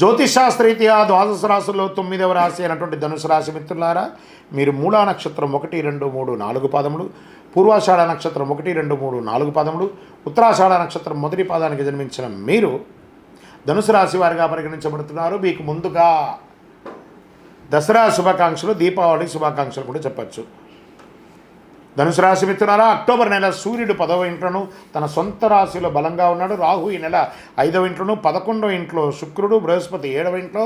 జ్యోతిషాస్త్రరీత్యా ద్వాదశ రాశుల్లో 9వ రాశి అయినటువంటి ధనుసు రాశి మిత్రులారా, మీరు మూలా నక్షత్రం 1, 2, 3, 4 పాదములు, పూర్వాషాఢ నక్షత్రం 1, 2, 3, 4 పాదములు, ఉత్తరాషాఢ నక్షత్రం మొదటి పాదానికి జన్మించిన మీరు ధనుసు రాశి వారిగా పరిగణించబడుతున్నారు. మీకు ముందుగా దసరా శుభాకాంక్షలు, దీపావళి శుభాకాంక్షలు కూడా చెప్పచ్చు. ధనుసు రాశి మిత్రులారా, అక్టోబర్ నెల సూర్యుడు 10వ ఇంట్లోనూ తన సొంత రాశిలో బలంగా ఉన్నాడు. రాహు ఈ నెల 5వ ఇంట్లోనూ, 11వ ఇంట్లో శుక్రుడు, బృహస్పతి 7వ ఇంట్లో,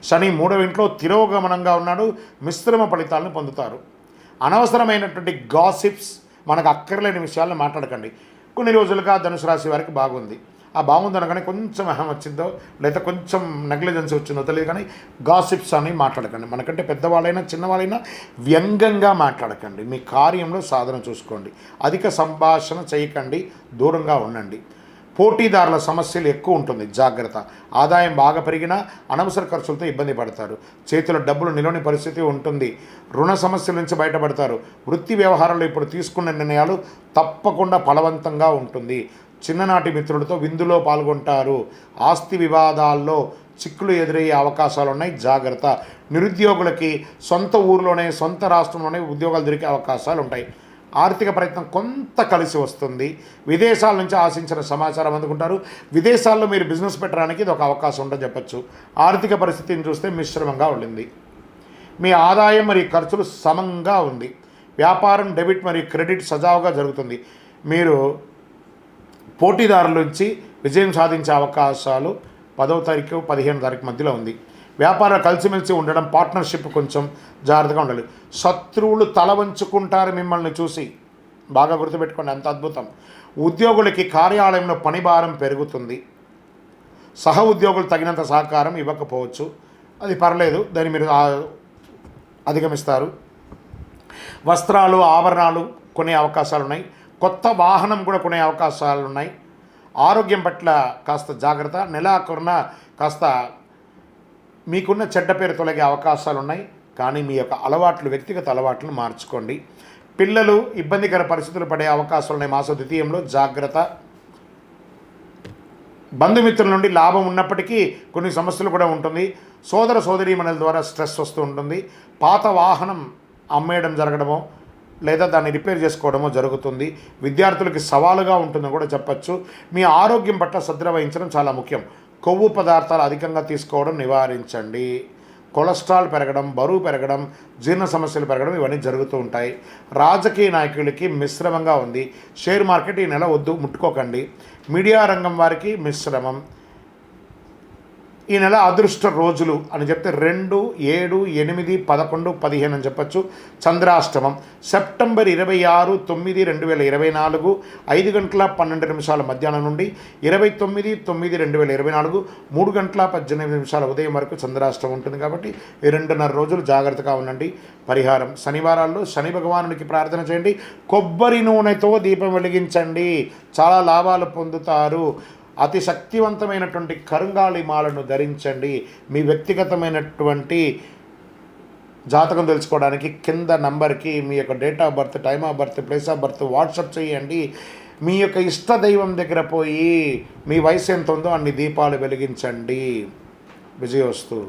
శని 3వ ఇంట్లో తిరోగమనంగా ఉన్నాడు. మిశ్రమ ఫలితాలను పొందుతారు. అనవసరమైనటువంటి గాసిప్స్, మనకు అక్కర్లేని విషయాలను మాట్లాడకండి. కొన్ని రోజులుగా ధనుసు రాశి వారికి బాగుంది. ఆ బాగుందనగానే కొంచెం అహం వచ్చిందో లేదా కొంచెం నెగ్లిజెన్స్ వచ్చిందో తెలియదు, కానీ గాసిప్స్ అని మాట్లాడకండి. మనకంటే పెద్దవాళ్ళైనా చిన్నవాళ్ళైనా వ్యంగ్యంగా మాట్లాడకండి. మీ కార్యంలో సాధన చూసుకోండి. అధిక సంభాషణ చేయకండి, దూరంగా ఉండండి. పోటీదారుల సమస్యలు ఎక్కువ ఉంటుంది, జాగ్రత్త. ఆదాయం బాగా పెరిగినా అనవసర ఖర్చులతో ఇబ్బంది పడతారు. చేతిలో డబ్బులు నిలవని పరిస్థితి ఉంటుంది. రుణ సమస్యల నుంచి బయటపడతారు. వృత్తి వ్యవహారాల్లో ఇప్పుడు తీసుకున్న నిర్ణయాలు తప్పకుండా ఫలవంతంగా ఉంటుంది. చిన్ననాటి మిత్రులతో విందులో పాల్గొంటారు. ఆస్తి వివాదాల్లో చిక్కులు ఎదురయ్యే అవకాశాలు ఉన్నాయి, జాగ్రత్త. నిరుద్యోగులకి సొంత ఊరిలోనే, సొంత రాష్ట్రంలోనే ఉద్యోగాలు దొరికే అవకాశాలు ఉంటాయి. ఆర్థిక ప్రయత్నం కొంత కలిసి వస్తుంది. విదేశాల నుంచి ఆశించిన సమాచారం అందుకుంటారు. విదేశాల్లో మీరు బిజినెస్ పెట్టడానికి ఇది ఒక అవకాశం ఉందని చెప్పచ్చు. ఆర్థిక పరిస్థితిని చూస్తే మిశ్రమంగా ఉండింది. మీ ఆదాయం మరియు ఖర్చులు సమంగా ఉంది. వ్యాపారం డెబిట్ మరియు క్రెడిట్ సజావుగా జరుగుతుంది. మీరు పోటీదారుల నుంచి విజయం సాధించే అవకాశాలు 10వ తారీఖు 15వ తారీఖు మధ్యలో ఉంది. వ్యాపారాలు కలిసిమెలిసి ఉండడం, పార్ట్నర్షిప్ కొంచెం జాగ్రత్తగా ఉండాలి. శత్రువులు తల వంచుకుంటారు మిమ్మల్ని చూసి, బాగా గుర్తుపెట్టుకోండి, అంత అద్భుతం. ఉద్యోగులకి కార్యాలయంలో పని భారం పెరుగుతుంది. సహ ఉద్యోగులు తగినంత సహకారం ఇవ్వకపోవచ్చు, అది పర్లేదు, దాన్ని మీరు అధిగమిస్తారు. వస్త్రాలు, ఆభరణాలు కొనే అవకాశాలు ఉన్నాయి. కొత్త వాహనం కూడా కొనే అవకాశాలు ఉన్నాయి. ఆరోగ్యం పట్ల కాస్త జాగ్రత్త. నెలాఖరున కాస్త మీకున్న చెడ్డ పేరు తొలగే అవకాశాలు ఉన్నాయి, కానీ మీ యొక్క అలవాట్లు, వ్యక్తిగత అలవాట్లను మార్చుకోండి. పిల్లలు ఇబ్బందికర పరిస్థితులు పడే అవకాశాలు ఉన్నాయి. మాస ద్వితీయంలో జాగ్రత్త. బంధుమిత్రుల నుండి లాభం ఉన్నప్పటికీ కొన్ని సమస్యలు కూడా ఉంటుంది. సోదర సోదరీమణుల ద్వారా స్ట్రెస్ వస్తూ ఉంటుంది. పాత వాహనం అమ్మేయడం జరగడమో లేదా దాన్ని రిపేర్ చేసుకోవడమో జరుగుతుంది. విద్యార్థులకి సవాలుగా ఉంటుందని కూడా చెప్పచ్చు. మీ ఆరోగ్యం పట్ల శ్రద్ధ వహించడం చాలా ముఖ్యం. కొవ్వు పదార్థాలు అధికంగా తీసుకోవడం నివారించండి. కొలెస్ట్రాల్ పెరగడం, బరువు పెరగడం, జీర్ణ సమస్యలు పెరగడం ఇవన్నీ జరుగుతూ ఉంటాయి. రాజకీయ నాయకులకి మిశ్రమంగా ఉంది. షేర్ మార్కెట్ ఈ నెల వద్దు, ముట్టుకోకండి. మీడియా రంగం వారికి మిశ్రమం. ఈ నెల అదృష్ట రోజులు అని చెప్తే 2, 7, 8, 11, 15 అని చెప్పచ్చు. చంద్రాష్టమం సెప్టెంబర్ 26, 9, 2024 5 గంటల 12 నిమిషాల మధ్యాహ్నం నుండి 29, 9, 2024 3 గంటల 18 నిమిషాల ఉదయం వరకు చంద్రాష్టమం ఉంటుంది. కాబట్టి ఈ 2.5 రోజులు జాగ్రత్తగా ఉండండి. పరిహారం: శనివారాల్లో శని భగవానునికి ప్రార్థన చేయండి. కొబ్బరి నూనెతో దీపం వెలిగించండి, చాలా లాభాలు పొందుతారు. అతి శక్తివంతమైనటువంటి కరుంగాళి మాలను ధరించండి. మీ వ్యక్తిగతమైనటువంటి జాతకం తెలుసుకోవడానికి కింద నంబర్కి మీ యొక్క date of birth, time of birth, place of birth WhatsApp చేయండి. మీ యొక్క ఇష్ట దైవం దగ్గర పోయి మీ వయసు ఎంత ఉందో అన్ని దీపాలు వెలిగించండి. విజయోస్తు.